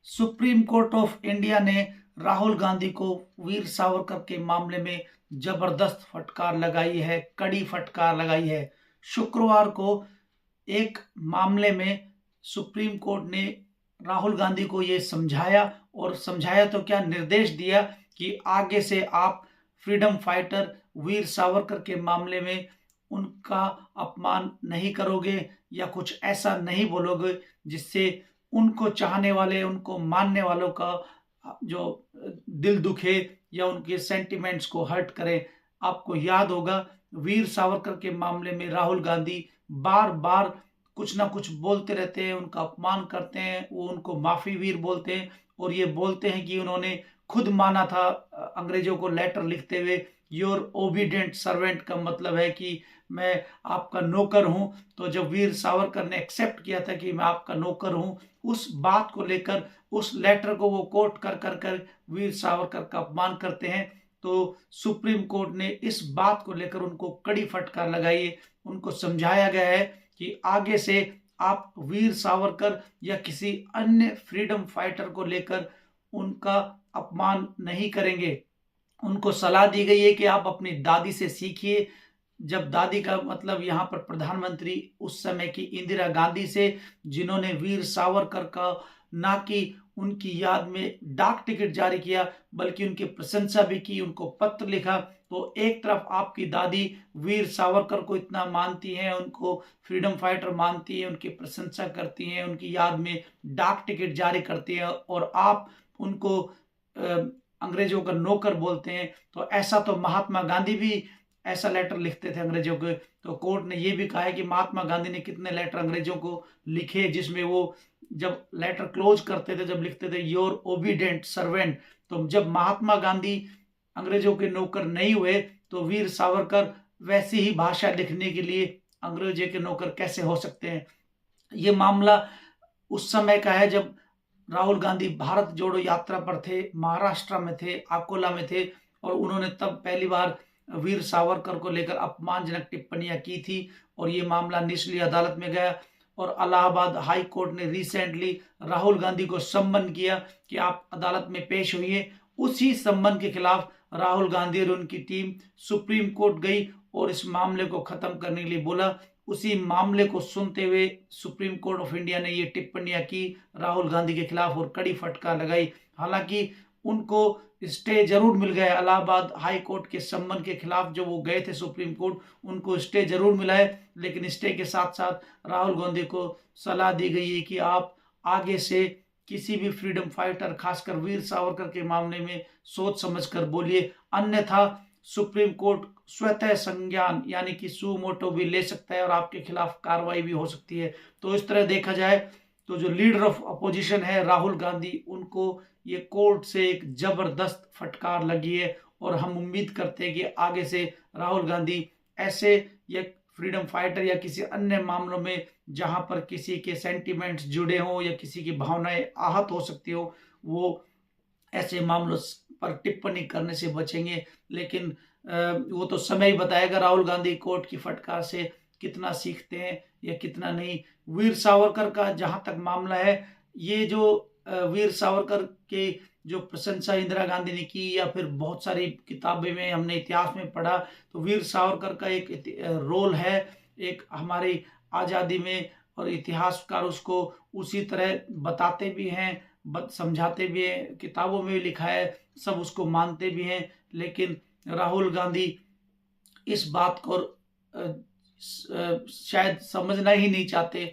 Supreme court of India ने राहुल गांधी को वीर सावरकर के मामले में जबरदस्त फटकार लगाई है, कड़ी फटकार लगाई है। शुक्रवार को एक मामले में सुप्रीम कोर्ट ने राहुल गांधी को ये समझाया, और समझाया तो क्या, निर्देश दिया कि आगे से आप फ्रीडम फाइटर वीर सावरकर के मामले में उनका अपमान नहीं करोगे या कुछ ऐसा नहीं बोलोगे जिससे उनको चाहने वाले, उनको मानने वालों का जो दिल दुखे या उनके सेंटिमेंट्स को हर्ट करे। आपको याद होगा, वीर सावरकर के मामले में राहुल गांधी बार बार कुछ ना कुछ बोलते रहते हैं, उनका अपमान करते हैं, वो उनको माफी वीर बोलते हैं और ये बोलते हैं कि उन्होंने खुद माना था अंग्रेजों को लेटर लिखते हुए, योर ओबीडियंट सर्वेंट का मतलब है कि मैं आपका नौकर हूं। तो जब वीर सावरकर ने एक्सेप्ट किया था कि मैं आपका नौकर हूं, उस बात को लेकर, उस लेटर को वो कोट कर कर कर वीर सावरकर का अपमान करते हैं। तो सुप्रीम कोर्ट ने इस बात को लेकर उनको कड़ी फटकार लगाई है। उनको समझाया गया है कि आगे से आप वीर सावरकर या किसी अन्य फ्रीडम फाइटर को लेकर उनका अपमान नहीं करेंगे। उनको सलाह दी गई है कि आप अपनी दादी से सीखिए। जब दादी का मतलब यहाँ पर प्रधानमंत्री उस समय की इंदिरा गांधी से, जिन्होंने वीर सावरकर का ना कि उनकी याद में डाक टिकट जारी किया बल्कि उनकी प्रशंसा भी की, उनको पत्र लिखा। तो एक तरफ आपकी दादी वीर सावरकर को इतना मानती हैं, उनको फ्रीडम फाइटर मानती हैं, उनकी प्रशंसा करती हैं, उनकी याद में डाक टिकट जारी करती हैं, और आप उनको अंग्रेजों का नौकर बोलते हैं। तो ऐसा तो महात्मा गांधी भी ऐसा लेटर लिखते थे अंग्रेजों को। तो कोर्ट ने यह भी कहा है कि महात्मा गांधी ने कितने लेटर अंग्रेजों को लिखे, जिसमें वो जब लेटर क्लोज करते थे, जब लिखते थे योर ओबीडेंट सर्वेंट। तो जब महात्मा गांधी अंग्रेजों के नौकर नहीं हुए, तो वीर सावरकर वैसी ही भाषा लिखने के लिए अंग्रेजों के नौकर कैसे हो सकते हैं। ये मामला उस समय का है जब राहुल गांधी भारत जोड़ो यात्रा पर थे, महाराष्ट्र में थे, अकोला में थे, और उन्होंने तब पहली बार वीर सावरकर को लेकर अपमानजनक टिप्पणियां की थी, और ये मामला निचली अदालत में गया। और इलाहाबाद हाई कोर्ट ने रिसेंटली राहुल गांधी को सम्मन किया कि आप अदालत में पेश हुई। उसी सम्मन के खिलाफ राहुल गांधी और उनकी टीम सुप्रीम कोर्ट गई और इस मामले को खत्म करने के लिए बोला। उसी मामले को सुनते हुए सुप्रीम कोर्ट ऑफ इंडिया ने ये टिप्पणियां की राहुल गांधी के खिलाफ और कड़ी फटकार लगाई। हालांकि उनको स्टे जरूर मिल गया, इलाहाबाद हाई कोर्ट के सम्मन के खिलाफ जो वो गए थे सुप्रीम कोर्ट, उनको स्टे जरूर मिला है। लेकिन स्टे के साथ साथ राहुल गांधी को सलाह दी गई है कि आप आगे से किसी भी फ्रीडम फाइटर, खासकर वीर सावरकर के मामले में सोच समझ कर बोलिए, अन्यथा सुप्रीम कोर्ट स्वतः संज्ञान यानी कि सुमोटो भी ले सकता है और आपके खिलाफ कार्रवाई भी हो सकती है। तो इस तरह देखा जाए तो जो लीडर ऑफ अपोजिशन है राहुल गांधी, उनको ये कोर्ट से एक जबरदस्त फटकार लगी है, और हम उम्मीद करते हैं कि आगे से राहुल गांधी ऐसे या फ्रीडम फाइटर या किसी अन्य मामलों में जहां पर किसी के सेंटिमेंट्स जुड़े हों या किसी की भावनाएं आहत हो सकती हो, वो ऐसे मामलों पर टिप्पणी करने से बचेंगे। लेकिन वो तो समय ही बताएगा राहुल गांधी कोर्ट की फटकार से कितना सीखते हैं या कितना नहीं। वीर सावरकर का जहां तक मामला है, ये जो वीर सावरकर के जो प्रशंसा इंदिरा गांधी ने की, या फिर बहुत सारी किताबें में हमने इतिहास में पढ़ा, तो वीर सावरकर का एक रोल है एक हमारी आज़ादी में, और इतिहासकार उसको उसी तरह बताते भी हैं, समझाते भी हैं, किताबों में भी लिखा है, सब उसको मानते भी हैं। लेकिन राहुल गांधी इस बात को शायद समझना ही नहीं चाहते।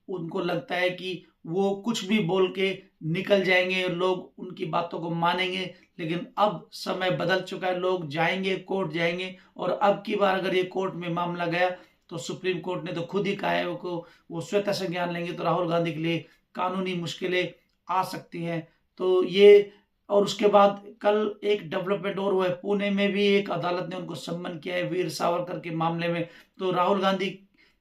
उनको लगता है कि वो कुछ भी बोल के निकल जाएंगे, लोग उनकी बातों को मानेंगे। लेकिन अब समय बदल चुका है, लोग जाएंगे, कोर्ट जाएंगे, और अब की बार अगर ये कोर्ट में मामला गया तो सुप्रीम कोर्ट ने तो खुद ही कहा है वो स्वतः संज्ञान लेंगे, तो राहुल गांधी के लिए कानूनी मुश्किलें आ सकती हैं। तो ये, और उसके बाद कल एक डेवलपमेंट और हुआ है, पुणे में भी एक अदालत ने उनको सम्मन किया है वीर सावरकर के मामले में। तो राहुल गांधी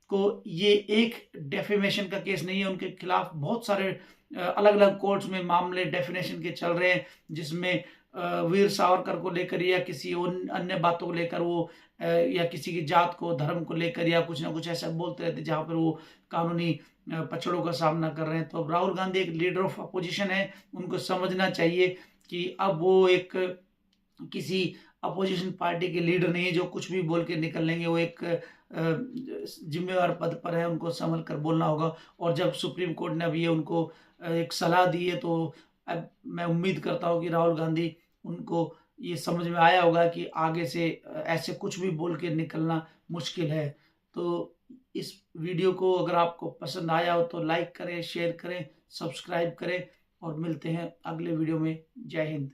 को ये एक डेफेमेशन का केस नहीं है, उनके खिलाफ बहुत सारे अलग अलग कोर्ट्स में मामले डेफिनेशन के चल रहे हैं, जिसमें वीर सावरकर को लेकर या किसी अन्य बातों को लेकर वो या किसी की जात को, धर्म को लेकर या कुछ ना कुछ ऐसा बोलते रहते, जहां पर वो कानूनी पछड़ों का सामना कर रहे हैं। तो अब राहुल गांधी एक लीडर ऑफ अपोजिशन है, उनको समझना चाहिए कि अब वो एक किसी अपोजिशन पार्टी के लीडर नहीं है जो कुछ भी बोल के निकल लेंगे। वो एक जिम्मेवार पद पर है, उनको संभल कर बोलना होगा। और जब सुप्रीम कोर्ट ने अभी ये उनको एक सलाह दी है, तो अब मैं उम्मीद करता हूँ कि राहुल गांधी, उनको ये समझ में आया होगा कि आगे से ऐसे कुछ भी बोल के निकलना मुश्किल है। तो इस वीडियो को अगर आपको पसंद आया हो तो लाइक करें, शेयर करें, सब्सक्राइब करें और मिलते हैं अगले वीडियो में। जय हिंद।